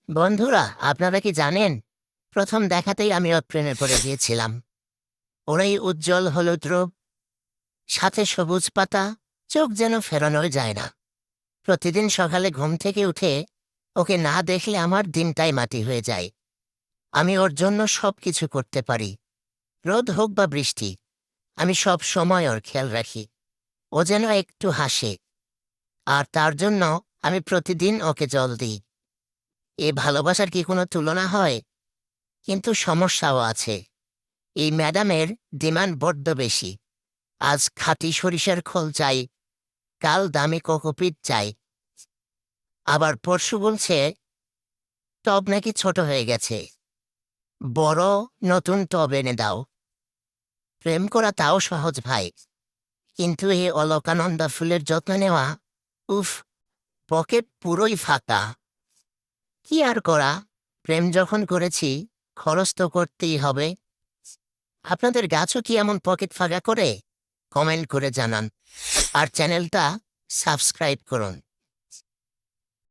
বন্ধুরা, আপনারা কি জানেন, প্রথম দেখাতেই আমি ওর প্রেমে পড়ে গিয়েছিলাম। ওর এই উজ্জ্বল হলুদ রূপ, সাথে সবুজ পাতা, চোখ যেন ফেরানোই যায় না। প্রতিদিন সকালে ঘুম থেকে উঠে ওকে না দেখলে আমার দিনটাই মাটি হয়ে যায়। আমি ওর জন্য সবকিছু করতে পারি, রোদ হোক বা বৃষ্টি। আমি সব সময় ওর খেয়াল রাখি, ও যেন একটু হাসে। আর তার জন্য আমি প্রতিদিন ওকে জল দিই। এ ভালোবাসার কি কোনো তুলনা হয়? কিন্তু সমস্যাও আছে। এই ম্যাডামের ডিমান্ড বড্ড বেশি। আজ খাঁটি সরিষার খোল চাই, কাল দামি কোকোপিট চাই, আবার পরশু বলছে টব নাকি ছোট হয়ে গেছে, বড় নতুন টব এনে দাও। প্রেম করা তাও সহজ ভাই, কিন্তু এই অলকানন্দা ফুলের যত্ন নেওয়া, উফ, পকেট পুরোই ফাঁকা। কি আর করা, প্রেম যখন করেছি, খরচ তো করতেই হবে। আপনাদের গাছও কি এমন পকেট ফাঁকা করে? কমেন্ট করে জানান, আর চ্যানেলটা সাবস্ক্রাইব করুন।